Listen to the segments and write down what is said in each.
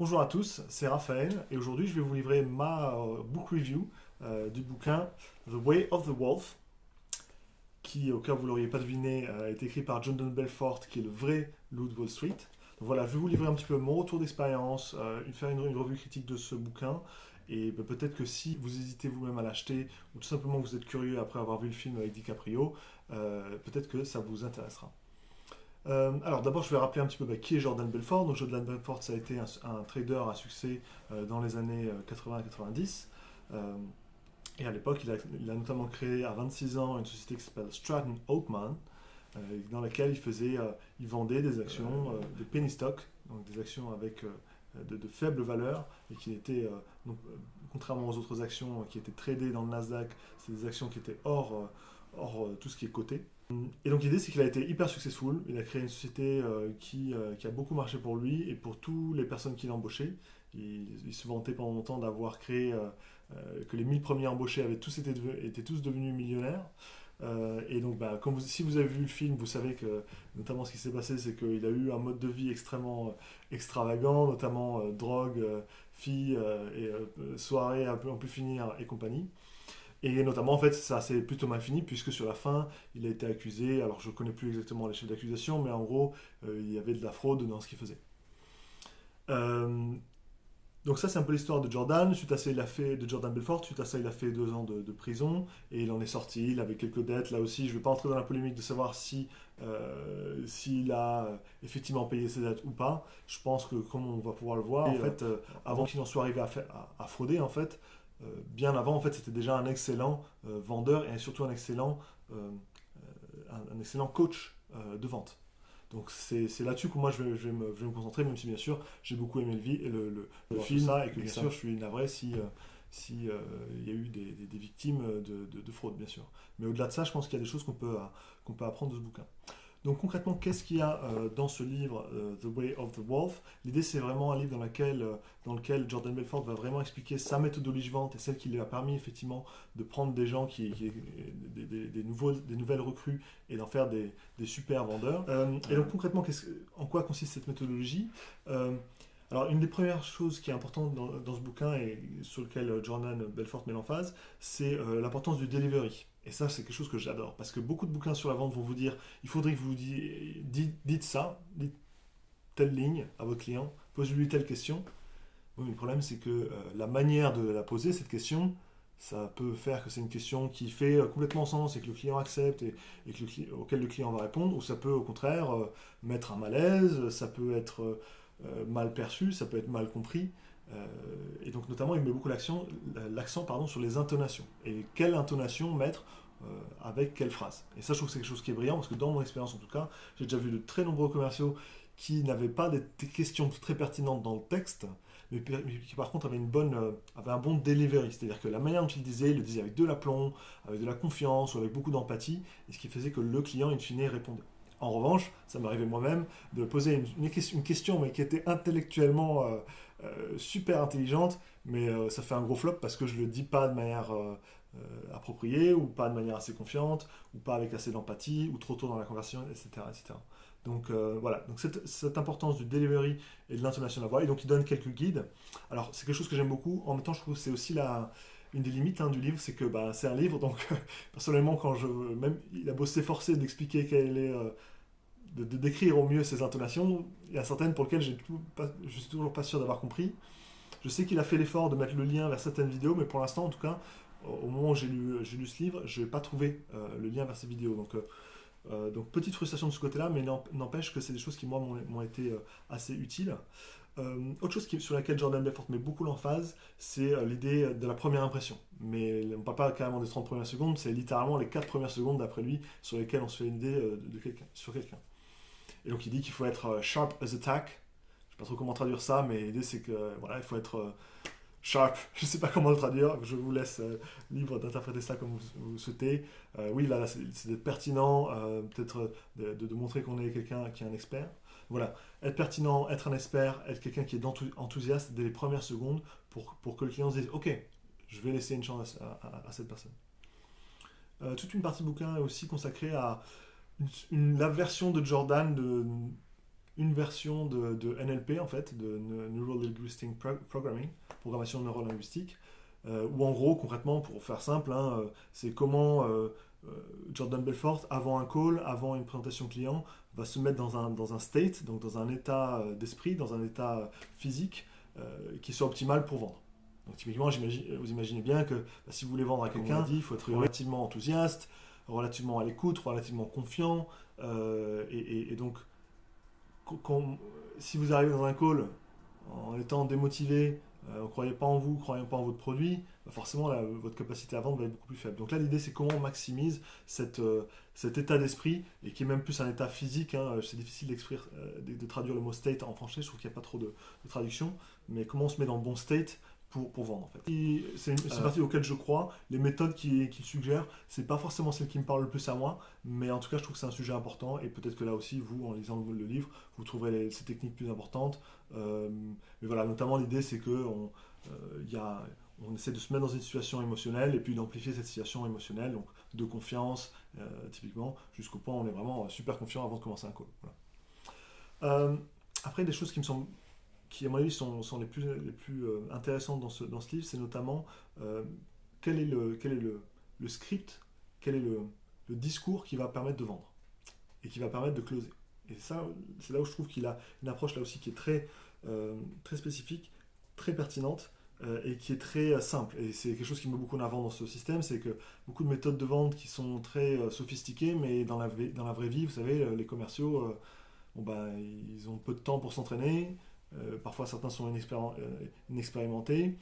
Bonjour à tous, c'est Raphaël et aujourd'hui je vais vous livrer ma book review du bouquin The Way of the Wolf qui, au cas où vous ne l'auriez pas deviné, est écrit par Jordan Belfort qui est le vrai loup de Wall Street. Donc voilà, je vais vous livrer un petit peu mon retour d'expérience, faire une revue critique de ce bouquin et peut-être que si vous hésitez vous-même à l'acheter ou tout simplement vous êtes curieux après avoir vu le film avec DiCaprio, peut-être que ça vous intéressera. Alors d'abord, je vais rappeler un petit peu qui est Jordan Belfort. Donc Jordan Belfort, ça a été un trader à succès dans les années 80-90. Et à l'époque, il a notamment créé à 26 ans une société qui s'appelle Stratton Oakman, dans laquelle il vendait des actions, des penny stocks, donc des actions avec de faibles valeurs, et qui étaient, donc, contrairement aux autres actions qui étaient tradées dans le Nasdaq, c'est des actions qui étaient hors tout ce qui est coté. Et donc l'idée c'est qu'il a été hyper successful, il a créé une société qui a beaucoup marché pour lui et pour toutes les personnes qu'il a embauchées. Il se vantait pendant longtemps d'avoir créé, que les 1000 premiers embauchés étaient tous devenus millionnaires. Et donc si vous avez vu le film, vous savez que notamment ce qui s'est passé c'est qu'il a eu un mode de vie extrêmement extravagant, notamment drogue, filles et soirées un peu en plus finir et compagnie. Et notamment, en fait, ça s'est plutôt mal fini, puisque sur la fin, il a été accusé, alors je ne connais plus exactement les chefs d'accusation, mais en gros, il y avait de la fraude dans ce qu'il faisait. Euh, donc ça, c'est un peu l'histoire de Jordan. Suite à ça, de Jordan Belfort. Suite à ça, il a fait 2 ans de prison, et il en est sorti, il avait quelques dettes. Là aussi, je ne vais pas entrer dans la polémique de savoir s'il a effectivement payé ses dettes ou pas. Je pense que, comme on va pouvoir le voir, en fait, avant qu'il en soit arrivé à frauder, en fait, bien avant, en fait, c'était déjà un excellent vendeur et surtout euh, un excellent coach de vente. Donc c'est là-dessus que moi je vais me concentrer, même si bien sûr j'ai beaucoup aimé le film ça, et que bien sûr je suis navré si il y a eu des victimes de fraude, bien sûr. Mais au-delà de ça, je pense qu'il y a des choses qu'on peut apprendre de ce bouquin. Donc concrètement, qu'est-ce qu'il y a dans ce livre, The Way of the Wolf? L'idée, c'est vraiment un livre dans lequel Jordan Belfort va vraiment expliquer sa méthodologie de vente et celle qui lui a permis effectivement de prendre des gens, des nouvelles recrues et d'en faire des super vendeurs. Et donc concrètement, en quoi consiste cette méthodologie? Alors, une des premières choses qui est importante dans ce bouquin et sur lequel Jordan Belfort met l'emphase, c'est l'importance du delivery. Et ça, c'est quelque chose que j'adore. Parce que beaucoup de bouquins sur la vente vont vous dire il faudrait que vous dites ça, dites telle ligne à votre client, posez-lui telle question. Oui, mais le problème, c'est que la manière de la poser, cette question, ça peut faire que c'est une question qui fait complètement sens et que le client accepte auquel le client va répondre, ou ça peut au contraire mettre un malaise, ça peut être mal perçu, ça peut être mal compris. Et donc notamment, il met beaucoup l'accent sur les intonations. Et quelle intonation mettre avec quelle phrase. Et ça, je trouve que c'est quelque chose qui est brillant, parce que dans mon expérience en tout cas, j'ai déjà vu de très nombreux commerciaux qui n'avaient pas des questions très pertinentes dans le texte, mais qui par contre avaient un bon delivery. C'est-à-dire que la manière dont il le disait avec de l'aplomb, avec de la confiance, ou avec beaucoup d'empathie, et ce qui faisait que le client, in fine, répondait. En revanche, ça m'arrivait moi-même de poser une question, mais qui était intellectuellement super intelligente, mais ça fait un gros flop parce que je le dis pas de manière appropriée, ou pas de manière assez confiante, ou pas avec assez d'empathie, ou trop tôt dans la conversation, etc. etc. Donc voilà, donc cette importance du delivery et de l'intonation de la voix, et donc il donne quelques guides. Alors c'est quelque chose que j'aime beaucoup, en même temps je trouve que c'est aussi une des limites du livre, c'est que c'est un livre, donc personnellement même il a beau s'efforcer d'expliquer quelle est de décrire au mieux ses intonations. Il y a certaines pour lesquelles je suis toujours pas sûr d'avoir compris. Je sais qu'il a fait l'effort de mettre le lien vers certaines vidéos, mais pour l'instant, en tout cas, au moment où j'ai lu ce livre, je n'ai pas trouvé le lien vers ces vidéos. Donc petite frustration de ce côté-là, mais n'empêche que c'est des choses qui, moi, m'ont été assez utiles. Autre chose sur laquelle Jordan Belfort met beaucoup l'emphase, c'est l'idée de la première impression. Mais on ne parle pas carrément des 30 premières secondes, c'est littéralement les 4 premières secondes, d'après lui, sur lesquelles on se fait une idée sur quelqu'un. Et donc il dit qu'il faut être sharp as a tack. Je sais pas trop comment traduire ça, mais l'idée c'est que voilà, il faut être sharp. Je sais pas comment le traduire. Je vous laisse libre d'interpréter ça comme vous souhaitez. Oui, là, c'est d'être pertinent, peut-être de montrer qu'on est quelqu'un qui est un expert. Voilà, être pertinent, être un expert, être quelqu'un qui est enthousiaste dès les premières secondes pour que le client se dise ok, je vais laisser une chance à cette personne. Toute une partie du bouquin est aussi consacrée à la version de Jordan, une version de NLP, en fait, de Neural Linguistic Programming, programmation neurolinguistique, où en gros, concrètement, pour faire simple, hein, c'est comment Jordan Belfort, avant un call, avant une présentation client, va se mettre dans un state, donc dans un état d'esprit, dans un état physique, qui soit optimal pour vendre. Donc typiquement, vous imaginez bien que si vous voulez vendre à quelqu'un, il faut être relativement enthousiaste, relativement à l'écoute, relativement confiant, et donc si vous arrivez dans un call en étant démotivé, ne croyez pas en vous, ne croyez pas en votre produit, forcément votre capacité à vendre va être beaucoup plus faible. Donc là, l'idée, c'est comment on maximise cet état d'esprit, et qui est même plus un état physique. Hein. C'est difficile de traduire le mot state en français, je trouve qu'il n'y a pas trop de traduction, mais comment on se met dans le bon state pour vendre, en fait. C'est une partie auquel je crois. Les méthodes qu'il suggère, c'est pas forcément celles qui me parlent le plus à moi, mais en tout cas, je trouve que c'est un sujet important, et peut-être que là aussi, vous, en lisant le livre, vous trouverez ces techniques plus importantes. Mais voilà, notamment l'idée, c'est que on essaie de se mettre dans une situation émotionnelle, et puis d'amplifier cette situation émotionnelle, donc de confiance, typiquement, jusqu'au point où on est vraiment super confiant avant de commencer un call. Voilà. Après, des choses qui me semblent, qui à mon avis sont les plus intéressantes dans ce livre, c'est notamment quel est le script, quel est le discours qui va permettre de vendre et qui va permettre de closer. Et ça, c'est là où je trouve qu'il a une approche là aussi qui est très spécifique, très pertinente, et qui est très simple. Et c'est quelque chose qui met beaucoup en avant dans ce système, c'est que beaucoup de méthodes de vente qui sont très sophistiquées, mais dans la vraie vie, vous savez, les commerciaux, ils ont peu de temps pour s'entraîner. Parfois, certains sont inexpérimentés.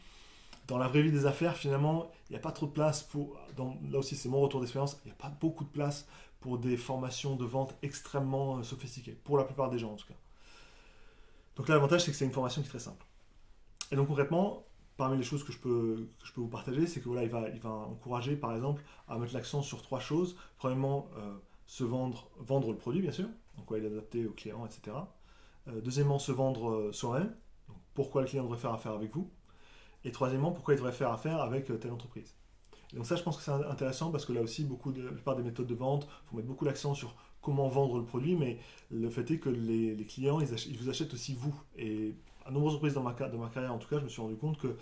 Dans la vraie vie des affaires, finalement, il n'y a pas trop de place là aussi, c'est mon retour d'expérience, il n'y a pas beaucoup de place pour des formations de vente extrêmement sophistiquées, pour la plupart des gens en tout cas. Donc là, l'avantage, c'est que c'est une formation qui est très simple. Et donc concrètement, parmi les choses que je peux vous partager, c'est que voilà, il va encourager, par exemple, à mettre l'accent sur 3 choses. Premièrement, vendre le produit, bien sûr, donc il est adapté au client, etc. Deuxièmement, se vendre soi-même, donc pourquoi le client devrait faire affaire avec vous. Et troisièmement, pourquoi il devrait faire affaire avec telle entreprise. Et donc ça, je pense que c'est intéressant, parce que là aussi, la plupart des méthodes de vente, il faut mettre beaucoup l'accent sur comment vendre le produit, mais le fait est que les clients, ils vous achètent aussi vous. Et à nombreuses reprises dans ma carrière, en tout cas, je me suis rendu compte que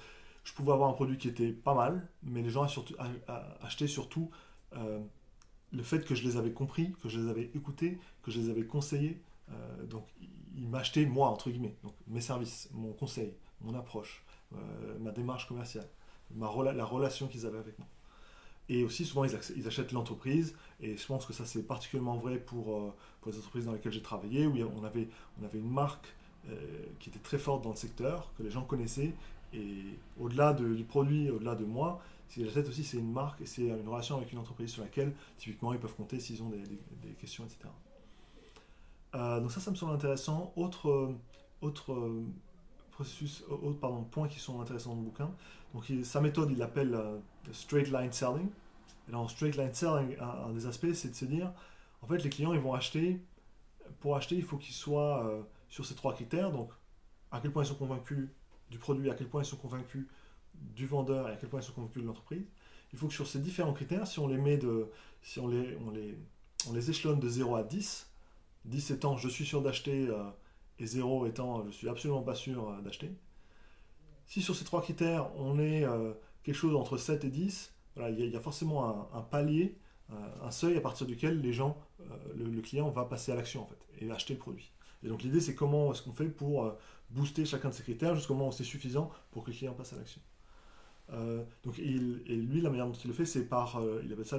je pouvais avoir un produit qui était pas mal, mais les gens achetaient surtout le fait que je les avais compris, que je les avais écoutés, que je les avais conseillés. Donc ils m'achetaient moi, entre guillemets, donc mes services, mon conseil, mon approche, ma démarche commerciale, la relation qu'ils avaient avec moi. Et aussi, souvent, ils achètent l'entreprise, et je pense que ça, c'est particulièrement vrai pour les entreprises dans lesquelles j'ai travaillé, où on avait une marque qui était très forte dans le secteur, que les gens connaissaient, et au-delà du produit, au-delà de moi, ce qu'ils achètent aussi, c'est une marque, et c'est une relation avec une entreprise sur laquelle, typiquement, ils peuvent compter s'ils ont des questions, etc. Donc ça me semble intéressant. Autre points qui sont intéressants dans le bouquin. Donc sa méthode, il l'appelle straight line selling. Et dans straight line selling, un des aspects, c'est de se dire, en fait, les clients, ils vont acheter. Pour acheter, il faut qu'ils soient sur ces 3 critères. Donc, à quel point ils sont convaincus du produit, à quel point ils sont convaincus du vendeur, et à quel point ils sont convaincus de l'entreprise. Il faut que sur ces différents critères, si on les échelonne de 0 à 10, 10 étant je suis sûr d'acheter, et 0 étant je suis absolument pas sûr d'acheter. Si sur ces 3 critères on est quelque chose entre 7 et 10, voilà, il y a forcément un palier, un seuil à partir duquel le client va passer à l'action, en fait, et acheter le produit. Et donc l'idée, c'est comment est-ce qu'on fait pour booster chacun de ces critères jusqu'au moment où c'est suffisant pour que le client passe à l'action. Et lui, la manière dont il le fait, c'est il appelle ça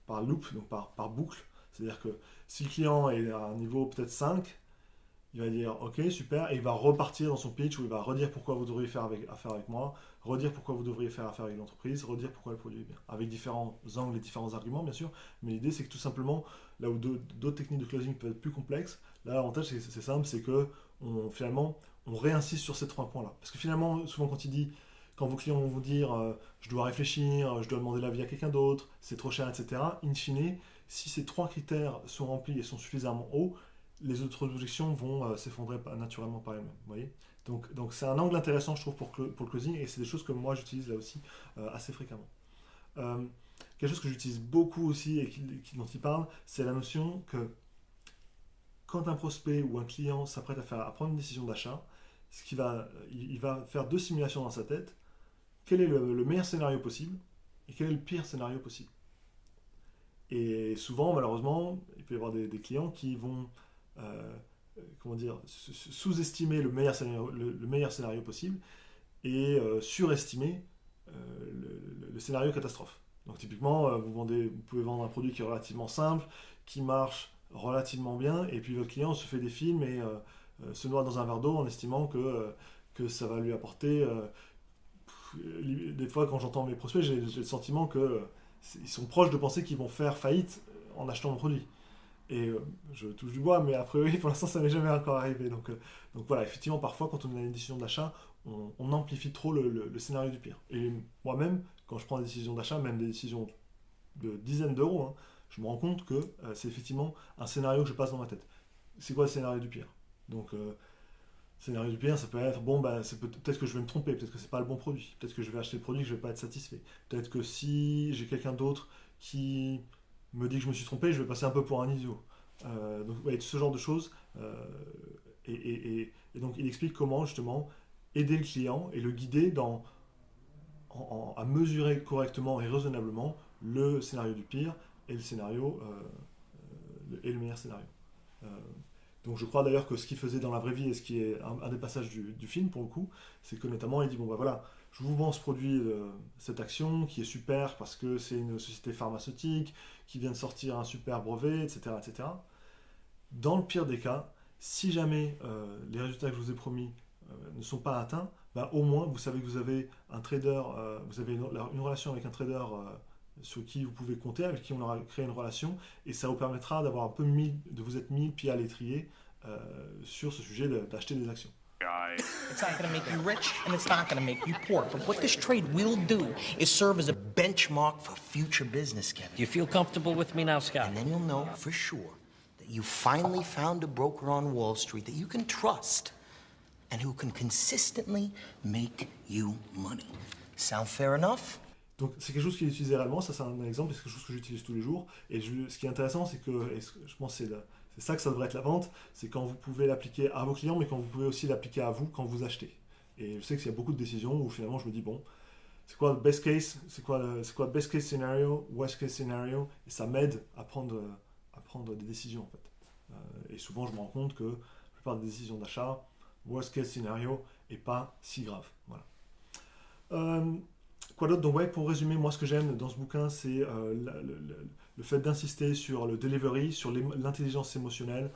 par loop, donc par boucle. C'est-à-dire que si le client est à un niveau peut-être 5, il va dire ok, super, et il va repartir dans son pitch où il va redire pourquoi vous devriez faire affaire avec moi, redire pourquoi vous devriez faire affaire avec l'entreprise, redire pourquoi le produit est bien. Avec différents angles et différents arguments, bien sûr, mais l'idée, c'est que tout simplement, là où d'autres techniques de closing peuvent être plus complexes, là, l'avantage, c'est simple, c'est que finalement, on réinsiste sur ces 3 points-là. Parce que finalement, souvent, quand vos clients vont vous dire je dois réfléchir, je dois demander l'avis à quelqu'un d'autre, c'est trop cher, etc., in fine, si ces 3 critères sont remplis et sont suffisamment hauts, les autres objections vont s'effondrer naturellement par elles-mêmes. Vous voyez, donc c'est un angle intéressant, je trouve, pour le closing, et c'est des choses que moi j'utilise là aussi assez fréquemment. Quelque chose que j'utilise beaucoup aussi et dont il parle, c'est la notion que quand un prospect ou un client s'apprête à prendre une décision d'achat, il va faire 2 simulations dans sa tête. Quel est le meilleur scénario possible et quel est le pire scénario possible. Et souvent, malheureusement, il peut y avoir des clients qui vont comment dire, sous-estimer le meilleur scénario possible et surestimer le scénario catastrophe. Donc typiquement, vous pouvez vendre un produit qui est relativement simple, qui marche relativement bien, et puis votre client se fait des films et se noie dans un verre d'eau en estimant que ça va lui apporter... des fois, quand j'entends mes prospects, j'ai le sentiment qu'ils sont proches de penser qu'ils vont faire faillite en achetant mon produit. Et je touche du bois, mais a priori, pour l'instant, ça m'est jamais encore arrivé. Donc voilà, effectivement, parfois, quand on a une décision d'achat, on amplifie trop le scénario du pire. Et moi-même, quand je prends des décisions d'achat, même des décisions de dizaines d'euros, hein, je me rends compte que c'est effectivement un scénario que je passe dans ma tête. C'est quoi le scénario du pire? Donc, scénario du pire, ça peut être, bon, bah, peut-être que je vais me tromper, peut-être que c'est pas le bon produit, peut-être que je vais acheter le produit et que je vais pas être satisfait. Peut-être que si j'ai quelqu'un d'autre qui me dit que je me suis trompé, je vais passer un peu pour un idiot. Donc, ouais, ce genre de choses. Et donc, il explique comment, justement, aider le client et le guider à mesurer correctement et raisonnablement le scénario du pire et le meilleur scénario. Euh, donc je crois d'ailleurs que ce qu'il faisait dans la vraie vie et ce qui est un des passages du film pour le coup, c'est que notamment il dit bon bah voilà, je vous vends ce produit, cette action qui est super parce que c'est une société pharmaceutique qui vient de sortir un super brevet, etc., etc. Dans le pire des cas, si jamais les résultats que je vous ai promis ne sont pas atteints, bah, au moins vous savez que vous avez un trader, vous avez une relation avec un trader sur qui vous pouvez compter, avec qui on aura créé une relation, et ça vous permettra d'avoir un peu de vous être mis le pied à l'étrier sur ce sujet d'acheter des actions. It's not going to make you rich, and it's not going to make you poor. But what this trade will do is serve as a benchmark for future business, Kevin. Do you feel comfortable with me now, Scott? And then you'll know for sure that you finally found a broker on Wall Street that you can trust and who can consistently make you money. Sound fair enough? Donc c'est quelque chose qu'il utilisait réellement, ça c'est un exemple, c'est quelque chose que j'utilise tous les jours. Et ce qui est intéressant, c'est que, et je pense que c'est ça que ça devrait être la vente, c'est quand vous pouvez l'appliquer à vos clients, mais quand vous pouvez aussi l'appliquer à vous quand vous achetez. Et je sais qu'il y a beaucoup de décisions où finalement je me dis, bon, c'est quoi le best case, c'est quoi le best case scenario, worst case scenario, et ça m'aide à prendre des décisions en fait. Et souvent je me rends compte que la plupart des décisions d'achat, worst case scenario, est pas si grave. Voilà. Quoi d'autre? Donc ouais, pour résumer, moi ce que j'aime dans ce bouquin, c'est le fait d'insister sur le delivery, sur l'intelligence émotionnelle,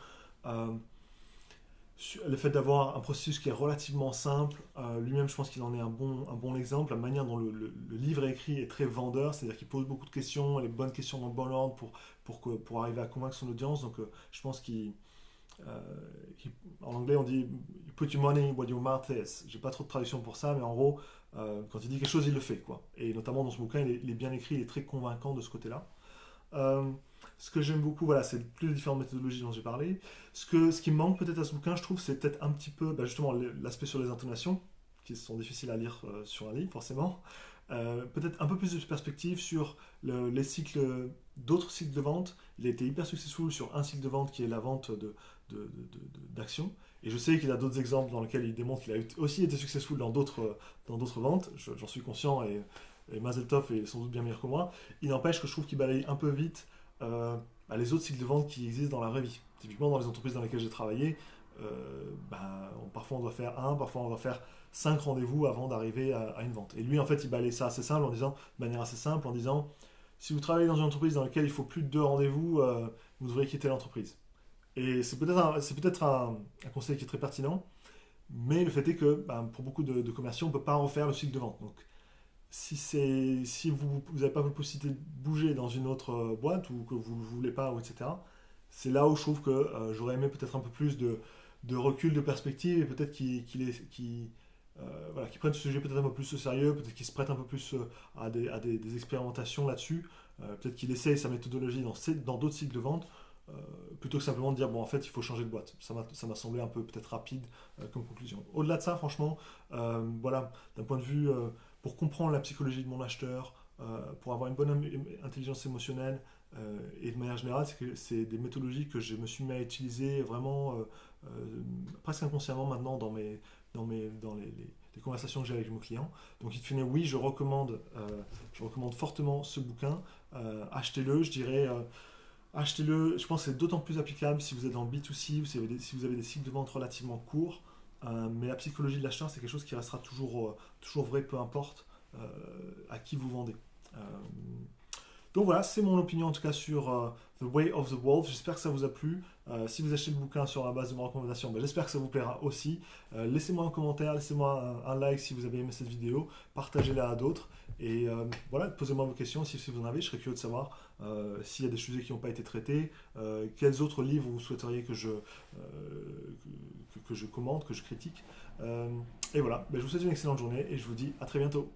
le fait d'avoir un processus qui est relativement simple. Lui-même, je pense qu'il en est un bon exemple. La manière dont le livre est écrit est très vendeur, c'est-à-dire qu'il pose beaucoup de questions, les bonnes questions dans le bon ordre pour arriver à convaincre son audience. Donc je pense en anglais on dit you put your money where your mouth is. J'ai pas trop de traduction pour ça, mais en gros, quand il dit quelque chose, il le fait, quoi. Et notamment dans ce bouquin, il est bien écrit, il est très convaincant de ce côté-là. Ce que j'aime beaucoup, voilà, c'est plus les différentes méthodologies dont j'ai parlé. Ce qui me manque peut-être à ce bouquin, je trouve, c'est peut-être un petit peu, justement, l'aspect sur les intonations, qui sont difficiles à lire sur un livre, forcément. Peut-être un peu plus de perspective sur d'autres cycles de vente. Il a été hyper successful sur un cycle de vente qui est la vente d'actions. Et je sais qu'il a d'autres exemples dans lesquels il démontre qu'il a aussi été successful dans d'autres ventes. J'en suis conscient et Mazel Tov est sans doute bien meilleur que moi. Il n'empêche que je trouve qu'il balaye un peu vite les autres cycles de vente qui existent dans la vraie vie. Typiquement dans les entreprises dans lesquelles j'ai travaillé, parfois on doit faire parfois on doit faire 5 rendez-vous avant d'arriver à une vente. Et lui, en fait, il balaye ça assez simple de manière assez simple en disant si vous travaillez dans une entreprise dans laquelle il faut plus de 2 rendez-vous, vous devriez quitter l'entreprise. Et c'est peut-être un conseil qui est très pertinent, mais le fait est que pour beaucoup de commerciaux, on ne peut pas refaire le cycle de vente. Donc, si vous n'avez pas la possibilité de bouger dans une autre boîte ou que vous ne voulez pas, etc., c'est là où je trouve que j'aurais aimé peut-être un peu plus de recul, de perspective, et peut-être qu'ils prennent ce sujet peut-être un peu plus au sérieux, peut-être qu'ils se prêtent un peu plus à des expérimentations là-dessus, peut-être qu'ils essayent sa méthodologie dans d'autres cycles de vente, plutôt que simplement de dire bon en fait il faut changer de boîte. Ça m'a semblé un peu peut-être rapide comme conclusion. Au-delà de ça, franchement, voilà, d'un point de vue pour comprendre la psychologie de mon acheteur, pour avoir une bonne intelligence émotionnelle, Et de manière générale, c'est des méthodologies que je me suis mis à utiliser vraiment presque inconsciemment maintenant dans les conversations que j'ai avec mes clients. Donc, in fine, oui, je recommande fortement ce bouquin. Achetez-le, je dirais. Achetez-le, je pense que c'est d'autant plus applicable si vous êtes dans le B2C, si vous avez des cycles de vente relativement courts. Mais la psychologie de l'acheteur, c'est quelque chose qui restera toujours vrai, peu importe à qui vous vendez. Donc voilà, c'est mon opinion en tout cas sur The Way of the Wolf. J'espère que ça vous a plu. Si vous achetez le bouquin sur la base de mes recommandations, j'espère que ça vous plaira aussi. Laissez-moi un commentaire, laissez-moi un like si vous avez aimé cette vidéo, partagez-la à d'autres. Et voilà, posez-moi vos questions si vous en avez, je serais curieux de savoir s'il y a des sujets qui n'ont pas été traités, quels autres livres vous souhaiteriez que je commente, que je critique. Et voilà, je vous souhaite une excellente journée et je vous dis à très bientôt.